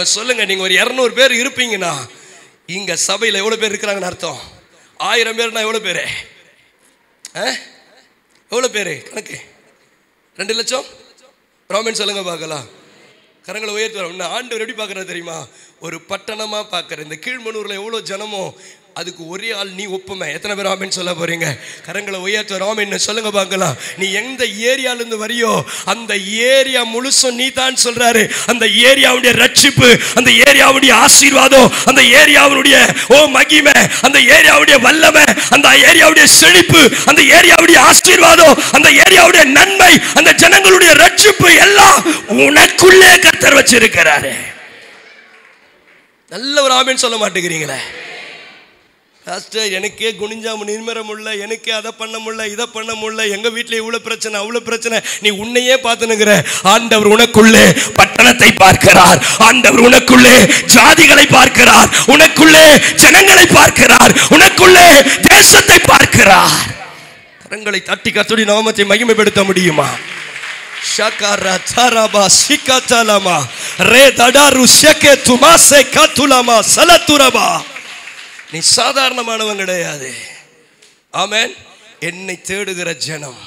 இப்ப சொல்லுங்க, நீங்க ஒரு 200 பேர் இருப்பீங்கன்னா இங்க சபையில் எவ்வளவு பேர் இருக்கிறாங்கன்னு அர்த்தம்? 1000 பேர்னா எவ்வளவு பேரு? எவ்வளவு பேரு கணக்கு? 2 லட்சம். ராமன் சொல்லுங்க பார்க்கலாம். கரங்களை உயர்த்து. ஆண்டவர் எப்படி பார்க்கறது தெரியுமா? ஒரு பட்டணமா பார்க்கற. இந்த கீழ்மனூர்ல எவ்வளவு ஜனமோ அதுக்கு ஒரே ஆள் நீ ஒப்புமை. எத்தனை பேர் ஆமென் சொல்ல போறீங்க? கரங்களை உயர்த்து. ஆமென் சொல்லுங்க பார்க்கலாம். நீ எந்த ஏரியால இருந்து வரியோ அந்த ஏரியா முழுசும் நீ தான் சொல்றாரு. அந்த ஏரியாவுடைய ரட்சிப்பு, அந்த ஏரியாவுடைய ஆசீர்வாதம், அந்த ஏரியாவுடைய மகிமை, அந்த ஏரியாவுடைய வல்லமை, அந்த ஏரியாவுடைய செழிப்பு, அந்த ஏரியாவுடைய ஆசீர்வாதம், அந்த ஏரியாவுடைய நன்மை, அந்த ஜனங்களுடைய ரட்சிப்பு எல்லாம் உனக்குள்ளே கர்த்தர் வச்சிருக்கிறாரு. நல்ல ஒரு ஆமென் சொல்ல மாட்டேங்கிறீங்களே. எனக்கே குனிஞ்சா நிர்மர முடியல, எனக்கே அதை பண்ண முடியல, இதை பண்ண முடியல, எங்க வீட்டுல இவ்வளவு பிரச்சனை அவ்வளவு பிரச்சனை. நீ உன்னையே பார்த்துனுங்கிற. ஆண்டவர் உனக்குள்ளே பட்டணத்தை பார்க்கிறார். ஆண்டவர் உனக்குள்ளே ஜாதிகளை பார்க்கிறார். உனக்குள்ளே ஜனங்களை பார்க்கிறார். உனக்குள்ளே தேசத்தை பார்க்கிறார். கரங்களை தட்டி கர்த்தருடைய நாமத்தை மகிமைப்படுத்த முடியுமா? ஷகரா தரபா சிகதலமா ரே தடாரு ஷெகே துமாசே கதுலமா சலதுரபா. நீ சாதாரணமானவன் கிடையாது. ஆமென். என்னை தேடுகிற ஜனம்.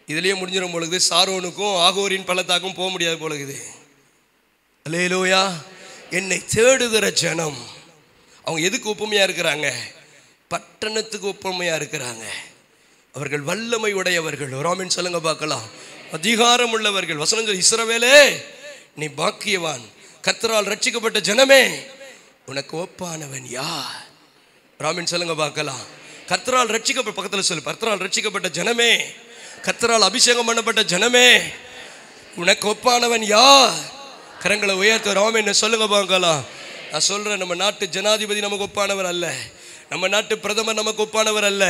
இதுலயே முடிஞ்சிடும் பொழுது சாரோனுக்கும் ஆகோரின் பள்ளத்தாக்கும் போக முடியாது பொழுது. அல்லேலூயா. என்னை தேடுகிற ஜனம். அவங்க எதுக்கு ஒப்புமையா இருக்கிறாங்க? பட்டணத்துக்கு ஒப்புமையா இருக்கிறாங்க. அவர்கள் வல்லமை உடையவர்கள். ஆமென் சொல்லுங்க பார்க்கலாம். அதிகாரம் உள்ளவர்கள். வசனம் சொல்லி, இஸ்ரவேலே நீ பாக்கியவான், கர்த்தரால் ரட்சிக்கப்பட்ட ஜனமே உனக்கு ஒப்பானவன் யார்? ராமன் சொல்லுங்க பார்க்கலாம். கர்த்தரால் ரட்சிக்கப்பட்ட, பக்கத்தில் சொல்லு, கர்த்தரால் ரட்சிக்கப்பட்ட ஜனமே, கர்த்தரால் அபிஷேகம் பண்ணப்பட்ட ஜனமே உனக்கு ஒப்பானவன் யார்? கரங்களை உயர்த்த. ராமன் சொல்லுங்க பார்க்கலாம். நான் சொல்றேன், நம்ம நாட்டு ஜனாதிபதி நமக்கு ஒப்பானவர் அல்ல. நம்ம நாட்டு பிரதமர் நமக்கு ஒப்பானவர் அல்ல.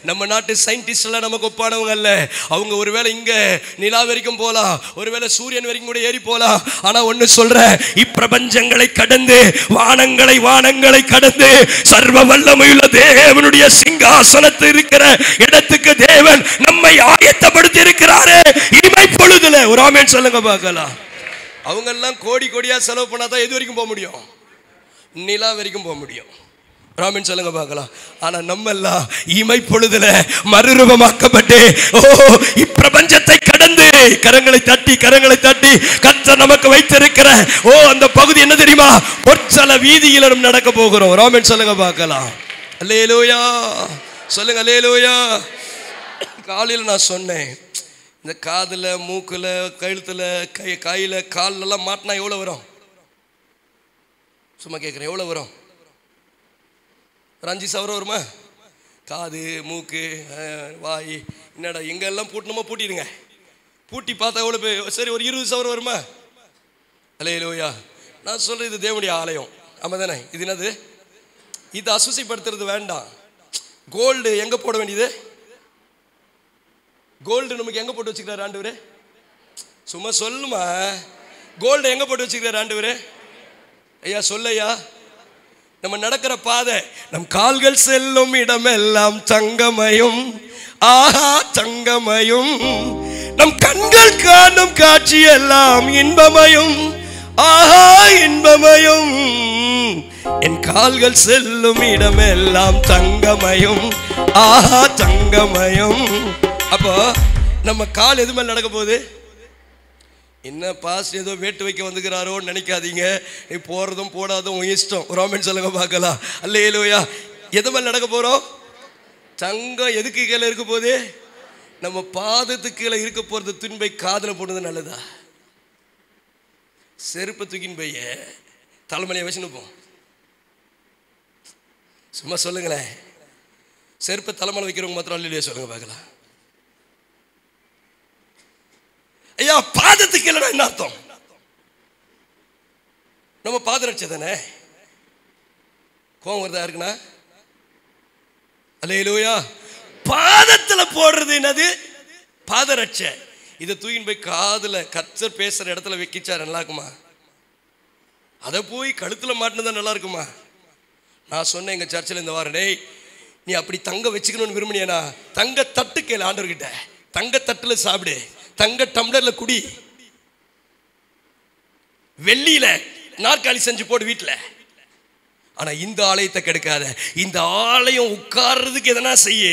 நம்ம நாட்டு சயின்டிஸ்ட் எல்லாம் நமக்கு ஒப்பானவங்க அல்ல. அவங்க ஒருவேளை இங்க நிலா வரைக்கும் போலாம், ஒருவேளை சூரியன் வரைக்கும் கூட ஏறி போலாம். ஆனா ஒன்னு சொல்றேன், இப்பிரபஞ்சங்களை கடந்து, வானங்களை கடந்து சர்வ வல்லமையுள்ள தேவனுடைய சிங்காசனத்தில் இருக்கிற இடத்துக்கு தேவன் நம்மை ஆயத்தப்படுத்தி இருக்கிறாரே இமை பொழுதுல. ஒரு ஆமென் சொல்லுங்க பார்க்கலாம். அவங்க எல்லாம் கோடி கோடியா செலவு பண்ணாதான் எது வரைக்கும் போக முடியும்? நிலா வரைக்கும் போக முடியும். ராமன் சொல்லுங்க பார்க்கலாம். ஆனா நம்ம எல்லாம் இமை பொழுதுல மறுரூபமாக்கப்பட்டு இப்பிரபஞ்சத்தை கடந்து கரங்களை தட்டி கர்த்தர் நமக்கு வைத்திருக்கிற அந்த பகுதி என்ன தெரியுமா? பொற்சல வீதியில நம்ம நடக்க போகிறோம். ராமன் சொல்லுங்க பார்க்கலாம். அல்லேலூயா சொல்லுங்க. அல்லேலூயா. காலையில் நான் சொன்னேன், இந்த காதுல, மூக்குல, கழுத்துல, கையில, காலெல்லாம் மாட்டினா எவ்வளவு வரும்? சும்மா கேட்குறேன், எவ்வளவு வரும்? ஒரு 5 சவரம் வருமா? காது, மூக்கு, வாய், என்னடா எங்கெல்லாம் பூட்டணுமோ பூட்டிடுங்க. பூட்டி பார்த்தா எவ்வளோ பேர்? சரி, ஒரு 20 சவரம் வருமா? அல்லேலூயா. நான் சொல்றது இது தேவனுடைய ஆலயம். ஆமாம் தானே? இது என்னது? இது அசுசிப்படுத்துறது வேண்டாம். கோல்டு எங்க போட வேண்டியது? கோல்டு நமக்கு எங்க போட்டு வச்சுக்கிறார் ஆண்டவரே? சும்மா சொல்லுமா. கோல்டு எங்க போட்டு வச்சுக்கிறார் ஆண்டவரே? ஐயா சொல்லையா. நம்ம நடக்கிற பாதை, நம் கால்கள் செல்லும் இடமெல்லாம் தங்கமயம். ஆஹா தங்கமயம். நம் கண்கள் காணும் காட்சி எல்லாம் இன்பமயம். ஆஹா இன்பமயம். என் கால்கள் செல்லும் இடமெல்லாம் தங்கமயம். ஆஹா தங்கமயம். அப்போ நம்ம கால் எது மேல நடக்க போகுது? என்ன பாஸ்ட் ஏதோ வேட்டு வைக்க வந்துக்கிறாரோன்னு நினைக்காதீங்க. நீ போறதும் போடாதும் இஷ்டம். ஒரு ஆமென் சொல்லுங்க பார்க்கலாம். அல்லேலூயா. எது மேல நடக்க போறோம்? தங்கம் எதுக்கு கீழே இருக்க போகுது? நம்ம பாதத்துக்கு கீழே இருக்க போறது. துன்பை காதுல போடுறது நல்லதா? செருப்பை தூக்கின்னு போய் தலைமலையை வச்சுன்னு போ. சும்மா சொல்லுங்களேன். செருப்பை தலைமலை வைக்கிறவங்க மாத்திரம் அல்லேலூயா சொல்லுங்க பார்க்கலாம். ஐயா பாதத்துக்கு இல்லைன்னா என்ன அர்த்தம்? நம்ம பாதரட்சை தானே. கோவம் வருதா இருக்குண்ணா? அல்லேலூயா. பாதத்துல போடுறது என்னது? பாதரட்சை. இதை தூக்கின்னு போய் காதுல கர்த்தர் பேசுற இடத்துல வைக்கிச்சா நல்லா இருக்குமா? அதை போய் கழுத்துல மாட்டினதா நல்லா இருக்குமா? நான் சொன்னேன் எங்க சர்ச்சில் இந்த வாரம், டேய் நீ அப்படி தங்க வச்சுக்கணும்னு விரும்பினியனா தங்க தட்டு கேளு ஆண்டவர்கிட்ட. தங்க தட்டுல சாப்பிடு, தங்க டம்ளர்ல குடி, வெள்ளியில நாற்காலி செஞ்சு போடு வீட்டில். ஆனா இந்த ஆலயத்தை கெடுக்காத. இந்த ஆலயம் உட்கார்றதுக்கு எதனா செய்ய,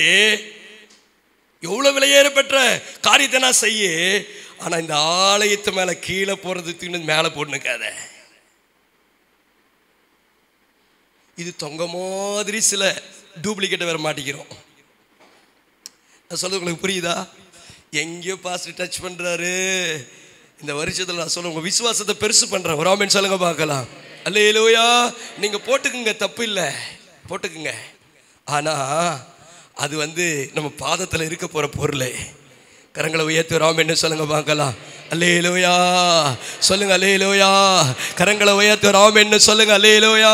எவ்வளவு விலையேற பெற்ற காரியத்தை நான் செய்ய. ஆனா இந்த ஆலயத்து மேல கீழே போறதுக்கு மேல போட்டுக்காத. இது தொங்க மாதிரி சில டூப்ளிகேட்டை வேற மாட்டிக்கிறோம். நான் சொல்றது உங்களுக்கு புரியுதா? எங்கேயோ பாஸ்டர் டச் பண்றாரு. இந்த வருஷத்துல நான் சொல்ல உங்க விசுவாசத்தை பெருசு பண்றேன். ஒரு ஆமென் சொல்லுங்க பார்க்கலாம். அல்லேலூயா. நீங்க போட்டுக்குங்க, தப்பு இல்லை, போட்டுக்குங்க. ஆனா அது நம்ம பாதத்தில் இருக்க போற பொருளை. கரங்களை உயர்த்தி ஒரு ஆமென் சொல்லுங்க பார்க்கலாம். அல்லேலூயா சொல்லுங்க. அல்லேலூயா. கரங்களை உயர்த்தி ஒரு ஆமென் சொல்லுங்க. அல்லேலூயா.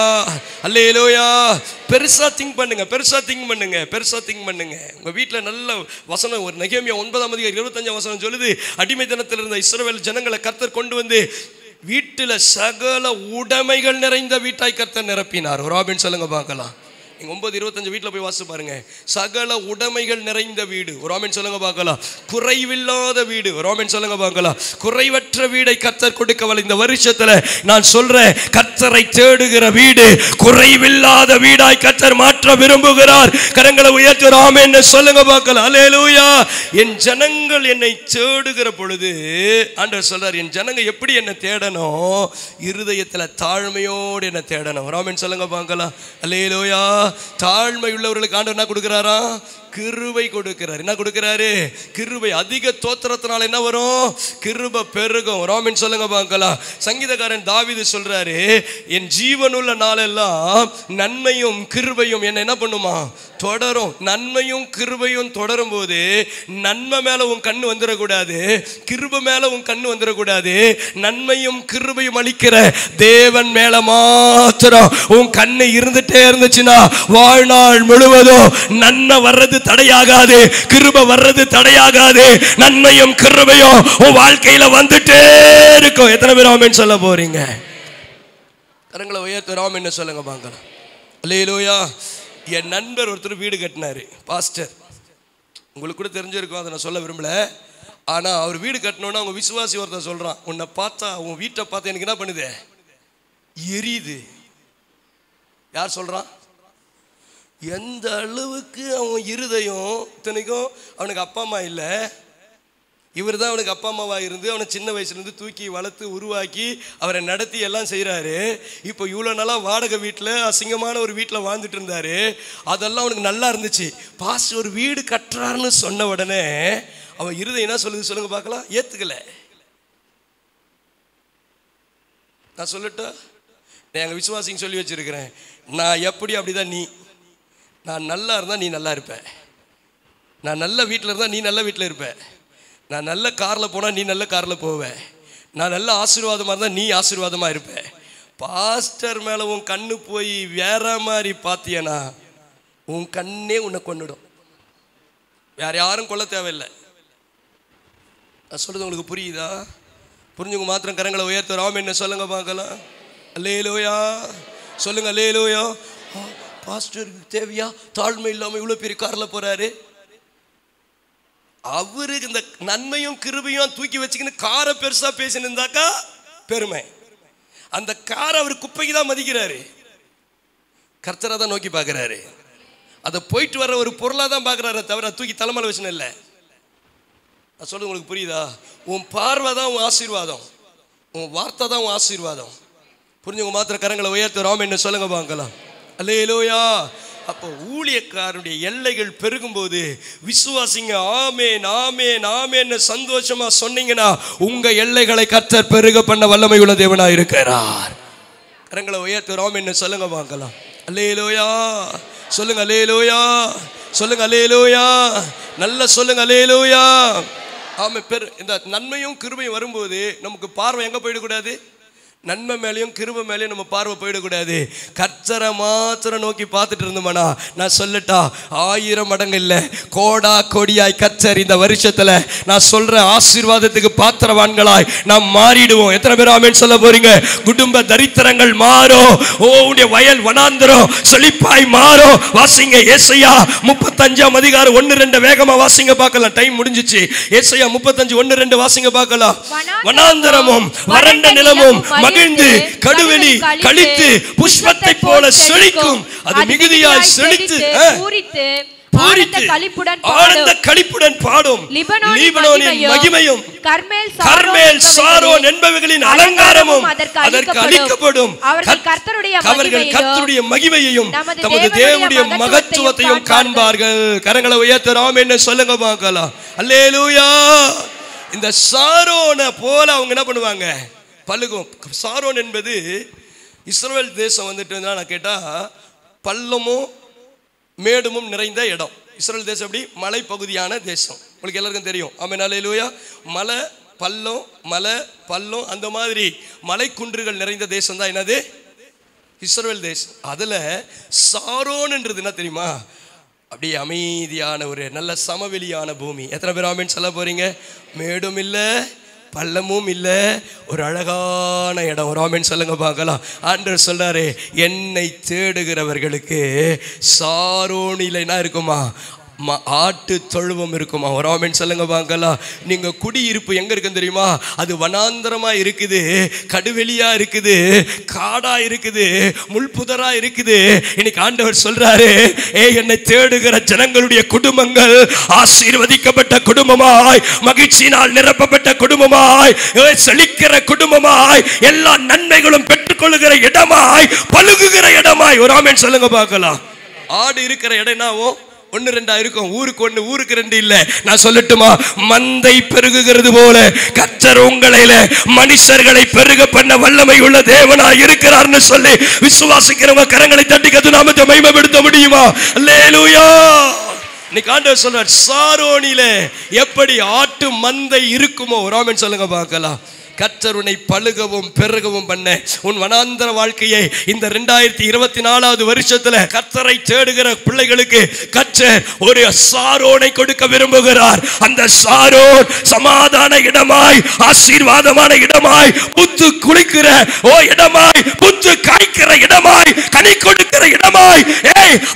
அல்லேலூயா. பெருசா திங்க் பண்ணுங்க, பெருசா திங்க் பண்ணுங்க, பெருசா திங்க் பண்ணுங்க. உங்க வீட்டில் நல்ல வசனம், ஒரு நெகேமியா 9:25 சொல்லுது, அடிமைத்தனத்தில் இருந்த இஸ்ரவேல் ஜனங்களை கர்த்தர் கொண்டு வந்து வீட்டில் சகல உடைமைகள் நிறைந்த வீட்டாய் கர்த்தர் நிரப்பினார். ஒரு ஆமென் சொல்லுங்க பார்க்கலாம். நீங்க 9:25 வீட்டில் போய் வாசிச்சு பாருங்க. சகல உடைமைகள் நிறைந்த வீடு. ஒரு ஆமென் சொல்லுங்க பார்க்கலாம். குறைவில்லாத வீடு. ஒரு ஆமென் சொல்லுங்க பார்க்கலாம். குறைவற்ற வீடை கர்த்தர் கொடுக்கவல்ல. இந்த வருஷத்துல நான் சொல்றேன், கர்த்தரை தேடுகிற வீடு குறைவில்லாத வீடாய் கர்த்தர் மாற்ற விரும்புகிறார். கரங்களை உயர்த்தி ஒரு ஆமென் சொல்லுங்க பார்க்கலாம். அல்லேலூயா. என் ஜனங்கள் என்னை தேடுகிற பொழுது ஆண்டவர் சொல்றார், என் ஜனங்க எப்படி என்ன தேடணும்? இருதயத்துல தாழ்மையோடு என்ன தேடணும். ஒரு ஆமென் சொல்லுங்க பார்க்கலாம். அல்லேலூயா. தாழ்மை உள்ளவர்களுக்கு ஆண்டவர் என்ன கொடுக்கிறாரா? கிருபை கொடுக்கிறார். என்ன கொடுக்கிறாரு? கிருபை. அதிக தோத்திரத்தினால என்ன வரும்? கிருபை பெருகும். ஒரு ஆமென் சொல்லுங்க பார்க்கலாம். சங்கீதக்காரன் தாவீது சொல்றாரு, என் ஜீவனுள்ள நாளெல்லாம் நன்மையும் கிருபையும் என்ன பண்ணுமா? தொடரும். நன்மையும் கிருபையும் தொடரும் போது நன்மை மேல உன் கண்ணு வந்துடக்கூடாது, கிருபை மேல உன் கண்ணு வந்துடக்கூடாது. நன்மையும் கிருபையும் அளிக்கிற தேவன் மேல மாத்திரம் உன் கண்ணு இருந்துட்டே இருந்துச்சுன்னா வாழ்நாள் முழுவதும் நன்மை வர்றது தடையாகாது, கிருபை வர்றது தடையாகாது. நன்மையும் கிருபையும் உன் வாழ்க்கையில வந்துட்டே இருக்கும். எத்தனை பேர் ஆமென் சொல்ல போறீங்க? கரங்களை உயர்த்தி ஆமென் சொல்லுங்க பார்க்கலாம். அல்லேலூயா. என் நண்பர் ஒருத்தர் வீடு கட்டினாரு, பாஸ்டர். உங்களுக்கு கூட தெரிஞ்சிருக்கும், அதை நான் சொல்ல விரும்பல. ஆனா அவர் வீடு கட்டணும்னா அவங்க விசுவாசி ஒருத்தர் சொல்றான், உன்னை பார்த்தா உன் வீட்டை பார்த்தா எனக்கு என்ன பண்ணுது? எரியுது. யார் சொல்றான்? எந்த அளவுக்கு அவன் இருதயம், இத்தனைக்கும் அவனுக்கு அப்பா அம்மா இல்லை, இவர் தான் அவனுக்கு அப்பா அம்மாவா இருந்து அவனை சின்ன வயசுலேருந்து தூக்கி வளர்த்து உருவாக்கி அவரை நடத்தி எல்லாம் செய்கிறாரு. இப்போ இவ்வளோ நாளாக வாடகை வீட்டில் அசிங்கமான ஒரு வீட்டில் வாழ்ந்துட்டு இருந்தாரு. அதெல்லாம் அவனுக்கு நல்லா இருந்துச்சு. பாஸ்டர் ஒரு வீடு கட்டுறாருன்னு சொன்ன உடனே அவன் இருதயம் என்ன சொல்லுது சொல்லுங்க பார்க்கலாம்? ஏற்றுக்கல. நான் சொல்லட்டா, நான் எங்கள் விசுவாசிங்க சொல்லி வச்சிருக்கிறேன், நான் எப்படி அப்படிதான் நீ. நான் நல்லா இருந்தால் நீ நல்லா இருப்ப, நான் நல்ல வீட்டில் இருந்தால் நீ நல்ல வீட்டில் இருப்ப, நான் நல்ல காரில் போனால் நீ நல்ல காரில் போவ, நான் நல்ல ஆசீர்வாதமாக இருந்தால் நீ ஆசீர்வாதமாக இருப்ப. பாஸ்டர் மேலே உன் கண்ணு போய் வேற மாதிரி பார்த்தியனா உன் கண்ணே உன்னை கொன்னுடும். வேற யாரும் கொல்ல தேவையில்லை. நான் சொல்கிறது உங்களுக்கு புரியுதா? புரிஞ்சுங்க மாத்திரம் கரங்களை உயர்த்த ஆமென் சொல்லுங்க பார்க்கலாம். அல்லேலூயா சொல்லுங்க. அல்லேலூயா. பாஸ்டருக்கு தேவையா தாழ்மை இல்லாமல் இவ்வளோ பெரிய காரில் போகிறாரு? அவருக்கு இந்த நன்மையும் கிருபையும் தூக்கி வச்சுக்கின்னு காரை பெருசாக பேசினிருந்தாக்கா பெருமை. அந்த காரை அவர் குப்பைக்கு தான் மதிக்கிறாரு, கர்த்தரை தான் நோக்கி பார்க்குறாரு. அதை போயிட்டு வர்ற ஒரு பொருளாக தான் பார்க்குறாரு, தவிர தூக்கி தலைமையில் வச்சுன்னு இல்லை. நான் சொல்றது உங்களுக்கு புரியுதா? உன் பார்வை தான் உன் ஆசீர்வாதம், உன் வார்த்தை தான் உன் ஆசீர்வாதம். புரிஞ்சுங்க மாத்திர கரங்களை உயர்த்த ஆமென் சொல்லுங்க பார்க்கலாம். அல்லேலூயா. அப்போ ஊழியக்காரனுடைய எல்லைகள் பெருகும் போது விசுவாசிங்க ஆமென் ஆமென் ஆமென் சந்தோஷமா சொன்னீங்கன்னா உங்க எல்லைகளை கர்த்தர் பெருக பண்ண வல்லமை உள்ள தேவனாய் இருக்கிறார். கரங்களை உயர்த்த ஆமென் சொல்லுங்க பார்க்கலாம். அல்லேலூயா சொல்லுங்க. அல்லேலூயா சொல்லுங்க. அல்லேலூயா நல்ல சொல்லுங்க. அல்லேலூயா. ஆமென். இந்த நன்மையும் கிருபையும் வரும்போது நமக்கு பார்வை எங்க போயிடக்கூடாது? நன்மை மேலேயும் கிருபை மேலேயும் நம்ம பார்வை போயிடக்கூடாது. கர்த்தரை மாத்திரம் நோக்கி பார்த்துட்டு இருந்தோம்னா நான் சொல்லட்டா 1000 மடங்கு இல்லை, கோடா கொடியாய் கர்த்தர் இந்த வருஷத்துல நான் சொல்ற ஆசீர்வாதத்துக்கு பாத்திரவான்களாய் நாம் மாறிடுவோம். எத்தனை பேர் ஆமென் சொல்ல போறீங்க? குடும்ப தரித்திரங்கள் மாறும். உன்னுடைய வயல் வனாந்தரம் செழிப்பாய் மாறும். வாசிங்க ஏசாயா 35:1-2 வேகமா வாசிங்க பார்க்கலாம். டைம் முடிஞ்சிச்சு. ஏசாயா 35:1-2 வாசிங்க பார்க்கலாம். வனாந்தரமும் வறண்ட நிலமும் மகிழ்ந்து கடுவெளி கழித்து புஷ்பத்தை போல செழிக்கும். அது மிகுதியாய் செழித்து ஆனந்த களிப்புடன் பாடும். லீபனோனின் மகிமையும் கர்மேல் சாரோன் என்பவைகளின் அலங்காரமும் அதற்கு அளிக்கப்படும். அவர்கள் கர்த்தருடைய மகிமையையும் தமது தேவனுடைய மகத்துவத்தையும் காண்பார்கள். கரங்களை உயர்த்துறோம் என்ன சொல்லுங்க பார்க்கலாம். அல்லேலூயா. இந்த சாரோனை போல அவங்க என்ன பண்ணுவாங்க? பழுகும். சாரோன் என்பது இஸ்ரவேல் தேசம் வந்துட்டு நான் கேட்டா பள்ளமும் மேடுமும் நிறைந்த இடம். இஸ்ரவேல் தேசம் எப்படி? மலை பகுதியான தேசம். உங்களுக்கு எல்லாருக்கும் தெரியும். ஆமென் அல்லேலூயா. மலை பள்ளம் அந்த மாதிரி மலை குன்றுகள் நிறைந்த தேசம் தான் என்னது? இஸ்ரவேல் தேசம். அதுல சாரோன்ன்றது என்ன தெரியுமா? அப்படியே அமைதியான ஒரு நல்ல சமவெளியான பூமி. எத்தனை பேர் ஆமென் சொல்ல போறீங்க? மேடும் இல்லை பள்ளமும் இல்லை, ஒரு அழகான இடம். ஒரு ஆமென் சொல்லுங்க பார்க்கலாம். ஆண்டவர் சொல்றாரு, என்னை தேடுகிறவர்களுக்கு சாரோனில என்ன இருக்குமா? ஆட்டு தொழுவம் இருக்குமா? ஒரு ஆமென் சொல்லுங்க பார்க்கலாம். நீங்க குடியிருப்பு எங்க இருக்குன்னு தெரியுமா? அது வனாந்தரமா இருக்குது, கடுவெளியா இருக்குது, காடா இருக்குது, முள்புதரா இருக்குது. இன்னைக்கு ஆண்டவர் சொல்றாரு, என்னை தேடுகிற ஜனங்களுடைய குடும்பங்கள் ஆசீர்வதிக்கப்பட்ட குடும்பமாய், மகிழ்ச்சியினால் நிரப்பப்பட்ட குடும்பமாய், செழிக்கிற குடும்பமாய், எல்லா நன்மைகளும் பெற்றுக்கொள்ளுகிற இடமாய், பழுகுகிற இடமாய். ஒரு ஆமென் சொல்லுங்க பார்க்கலாம். ஆடு இருக்கிற இடம் என்னாவும்? 1-2 இருக்கும். ஊருக்கு 1 ஊருக்கு 2 இல்ல. நான் சொல்லட்டுமா? மந்தை பெருகுகிறது போல கர்த்தர் உங்களில மனுஷர்களை பெருக பண்ண வல்லமை உள்ள தேவனாய் இருக்கிறார்னு சொல்லி விசுவாசிக்கிறவங்க கரங்களை தட்டி கர்த்தர் நாமத்தை மகிமைப்படுத்த முடியுமா? அல்லேலூயா. இன்னைக்கு ஆண்டவர் சொல்றார், சாரோனிலே எப்படி ஆட்டு மந்தை இருக்குமோ. ஒரு ஆமென் சொல்லுங்க பார்க்கலாம். கர்த்தர் உன்னை பழுகவும் பெருகவும் பண்ண உன் வனாந்தர வாழ்க்கையை இந்த 2024வது வருஷத்துல கர்த்தரை தேடுகிற பிள்ளைகளுக்கு கர்த்தர் ஒரு சாரோனை கொடுக்க விரும்புகிறார். அந்த சாரோன் சமாதான இடமாய், ஆசீர்வாதமான இடமாய், புத்து குளிக்கிற இடமாய், புத்து காய்க்கிற இடமாய், கனி கொடுக்கிற இடமாய்,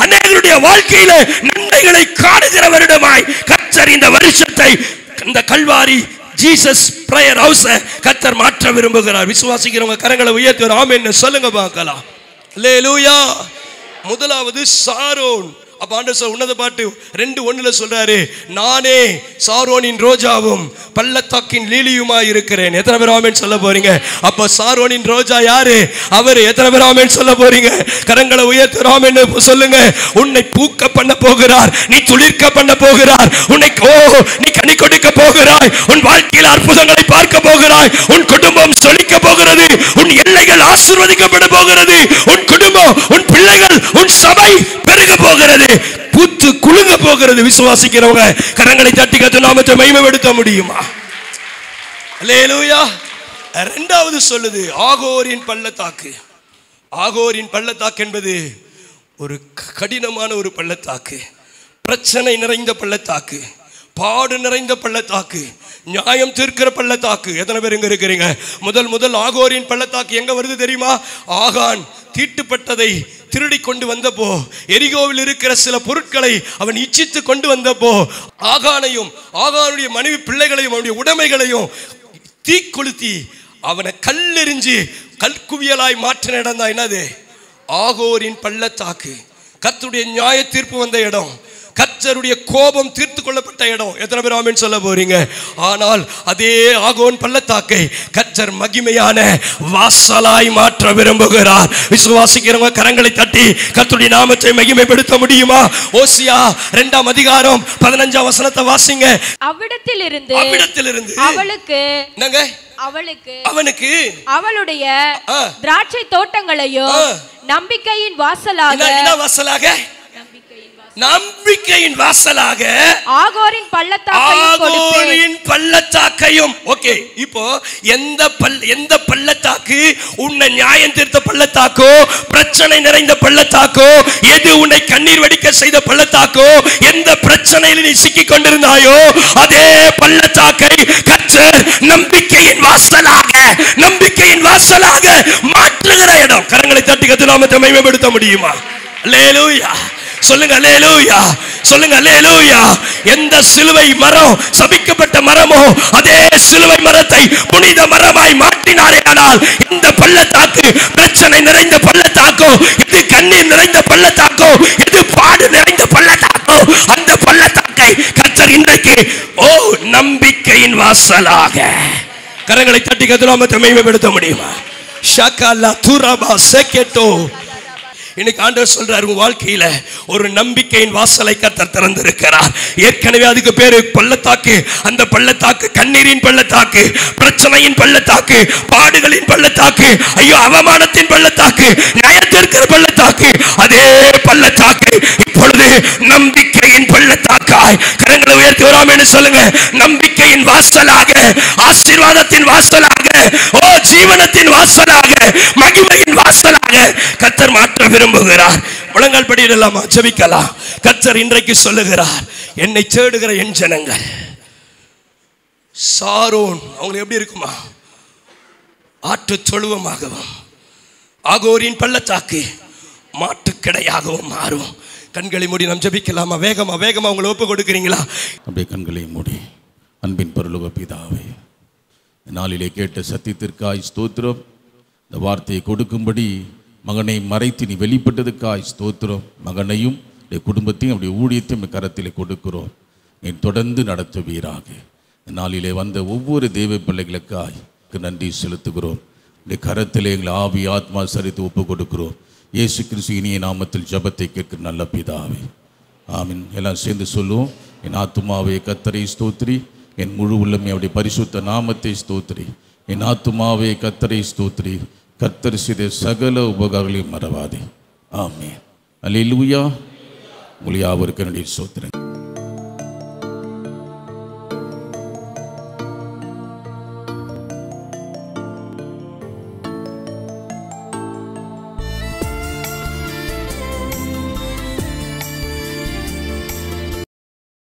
அநேகருடைய வாழ்க்கையில நன்மைகளை காணுகிறவரிடமாய் கர்த்தர் இந்த வருஷத்தை இந்த கல்வாரி ஜீசஸ் பிரேயர் ஹவுஸ் கர்த்தர் மாற்ற விரும்புகிறார். விசுவாசிக்கிறவங்க கரங்களை உயர்த்தி ஒரு ஆமென் சொல்லுங்க பார்க்கலாம். அல்லேலூயா. முதலாவது சாரோன். அப்ப ஆண்டவர் உன்னத பாட்டு 2:1 சொல்றாரு, நானே சாரோனின் ரோஜாவும் பள்ளத்தாக்கின் லீலியுமாய் இருக்கிறேன். எத்தனை பேர் ஆமென் சொல்ல போறீங்க? அப்ப சாரோனின் ரோஜா யாரு? அவரு. எத்தனை பேர் ஆமென் சொல்ல போறீங்க? கரங்களை உயர்த்தி ஆமென் சொல்லுங்க. உன்னை பூக்க பண்ண போகிறார், நீ துளிர்க்க பண்ண போகிறார், உன்னை நீ கனி கொடுக்க போகிறாய், உன் வாழ்க்கையில் அற்புதங்களை பார்க்க போகிறாய், உன் குடும்பம் செழிக்க போகிறது, உன் எல்லைகள் ஆசீர்வதிக்கப்பட போகிறது, உன் குடும்பம், உன் பிள்ளைகள், உன் சபை பெருக போகிறது, பூத்து குலுங்க போகிறது. விசுவாசிக்கிறவங்க கரங்களை தட்டி கர்த்தர் நாமத்தை மகிமைப்படுத்த முடியுமா? அல்லேலூயா. இரண்டாவது சொல்லுது ஆகோரின் பள்ளத்தாக்கு. ஆகோரின் பள்ளத்தாக்கு என்பது ஒரு கடினமான ஒரு பள்ளத்தாக்கு, பிரச்சனை நிறைந்த பள்ளத்தாக்கு, பாடு நிறைந்த பள்ளத்தாக்கு, நியாயம் தீர்க்கிற பள்ளத்தாக்கு. எத்தனை பேர் இங்க இருக்கிறீங்க? முதல் ஆகோரின் பள்ளத்தாக்கு எங்க வருது தெரியுமா? ஆகான் தீட்டுப்பட்டதை திருடி கொண்டு வந்தப்போ, எரிகோவில் இருக்கிற சில பொருட்களை அவன் இச்சித்து கொண்டு வந்தப்போ, ஆகானையும் ஆகானுடைய மனைவி பிள்ளைகளையும் அவனுடைய உடைமைகளையும் தீக்கொளுத்தி அவனை கல்லெறிஞ்சு கல்குவியலாய் மாற்றின இடம் தான் என்னது? ஆகோரின் பள்ளத்தாக்கு. கர்த்தருடைய நியாய தீர்ப்பு வந்த இடம், கர்த்தருடைய கோபம் தீர்த்து கொள்ளப்பட்ட இடம். எத்தனை பேர் ஆமென் சொல்ல போறீங்க? ஆனால் அதே ஆகோன் பள்ளத்தாக்கை கர்த்தர் மகிமையான வாசலாய் மாற்ற விரும்புகிறார். விசுவாசிக்கிறவங்க கரங்களை தட்டி கர்த்தருடைய நாமத்தை மகிமைப்படுத்த முடியுமா? ஓசியா 2ஆம் அதிகாரம் 15ஆம் வசனத்தை வாசிங்க. அவ்விடத்திலிருந்து அவனுக்கு அவளுடைய திராட்சை தோட்டங்களையும் நம்பிக்கையின் வாசலாக நம்பிக்கையின் வாசலாக ஆகோரின் பள்ளத்தாக்கையும். ஓகே, இப்போ எந்த பள்ளத்தாக்கு உன்னை நியாயம் தீர்த்த பள்ளத்தாக்கோ, பிரச்சனை நிறைந்த பள்ளத்தாக்கோ, எது உன்னை கண்ணீர் வடிக்க செய்த பள்ளத்தாக்கோ, எந்த பிரச்சனையில் நீ சிக்கிக் கொண்டிருந்தாயோ அதே பள்ளத்தாக்கை கர்த்தர் நம்பிக்கையின் வாசலாக மாற்றுகிற இடம். கரங்களை தட்டி கர்த்தர் நாமத்தை மகிமைப்படுத்த முடியுமா? அல்லேலூயா. சொல்லுங்க அல்லேலூயா, சொல்லுங்க அல்லேலூயா. எந்த சிலுவை மரம் சபிக்கப்பட்ட மரமோ அதே சிலுவை மரத்தை புனித மரமாய் மாற்றினாரே. ஆனால் இந்த பள்ளத்தாக்கு பிரச்சனை நிறைந்த பள்ளத்தாக்கோ, இது கண்ணீர் நிறைந்த பள்ளத்தாக்கோ, இது பாடு நிறைந்த பள்ளத்தாக்கோ, அந்த பள்ளத்தாக்கை கர்த்தர் இன்றைக்கு நம்பிக்கையின் வாசலாக கரங்களை தட்டி கர்த்தர் மகிமைப்படுத்த முடியுமா? ஷகலா துரபா செகெட்டோ. இன்னைக்கு ஆண்டவர் சொல்றார், உங்க வாழ்க்கையில ஒரு நம்பிக்கையின் வாசலை கர்த்தர் திறந்திருக்கிறார். ஏற்கனவே அதுக்கு பேரு பள்ளத்தாக்கு. அந்த பள்ளத்தாக்கு கண்ணீரின் பள்ளத்தாக்கு, பிரச்சனையின் பள்ளத்தாக்கு, பாடுகளின் பள்ளத்தாக்கு, ஐயோ அவமானத்தின் பள்ளத்தாக்கு, நியாயத்திற்கிற பள்ளத்தாக்கு. அதே பள்ளத்தாக்கு இப்பொழுது நம்பிக்கையின் பள்ளத்தாக்காய் கரங்களை உயர்த்தி வராமன்னு சொல்லுங்க. நம்பிக்கையின் வாசலாக, ஆசீர்வாதத்தின் வாசலாக, ஜீவனத்தின் வாசலாக, மகிமையின் வாசலாக கர்த்தர் மாற்ற விரும்புகிறார். முழங்கால் படியிடலாமா? ஜெபிக்கலாம். கர்த்தர் இன்றைக்கு சொல்லுகிறார், என்னை தேடுகிற என் ஜனங்கள் சாரோன் அவங்களுக்கு எப்படி இருக்குமா? ஆட்டு தொழுவமாகவும் ஆகோரின் பள்ளத்தாக்கு மாட்டுக்கிடையாகவும் மாறும். கண்களை மூடி நாம் ஜெபிக்கலாமா? வேகமா வேகமா உங்களை ஒப்பு கொடுக்கிறீங்களா? அப்படியே கண்களை மூடி. அன்பின் பரலோக பிதாவே, நாளிலே கேட்ட சத்தியத்திற்காய் ஸ்தோத்திரம். இந்த வார்த்தையை கொடுக்கும்படி மகனை மறைத்து நீ வெளிப்பட்டதுக்காய் ஸ்தோத்திரம். மகனையும் குடும்பத்தையும் அவருடைய ஊழியத்தையும் கரத்திலே கொடுக்கிறோம். நீ தொடர்ந்து நடத்துவீராக. நாளிலே வந்த ஒவ்வொரு தேவ பிள்ளைகளுக்காய் நன்றி செலுத்துகிறோம். இந்த கரத்திலே எங்களை ஆவி ஆத்மா சரித்து ஒப்பு கொடுக்கிறோம். இயேசு கிறிஸ்து இனிய நாமத்தில் ஜெபத்தை கேட்கிற நல்ல பிதாவே, ஆமீன். எல்லாம் சேர்ந்து சொல்லுவோம். என் ஆத்துமாவே கர்த்தரை ஸ்தோத்திரி, என் முழு உள்ளமே அவருடைய பரிசுத்த நாமத்தை ஸ்தோத்திரி. என் ஆத்துமாவே கர்த்தரை ஸ்தோத்திரி, கர்த்தர் செய்த சகல உபகாரங்களையும் மறவாதே. ஆமென். அல்லேலூயா. உங்கள் யாவருக்கும் என்னுடைய ஸ்தோத்திரம்.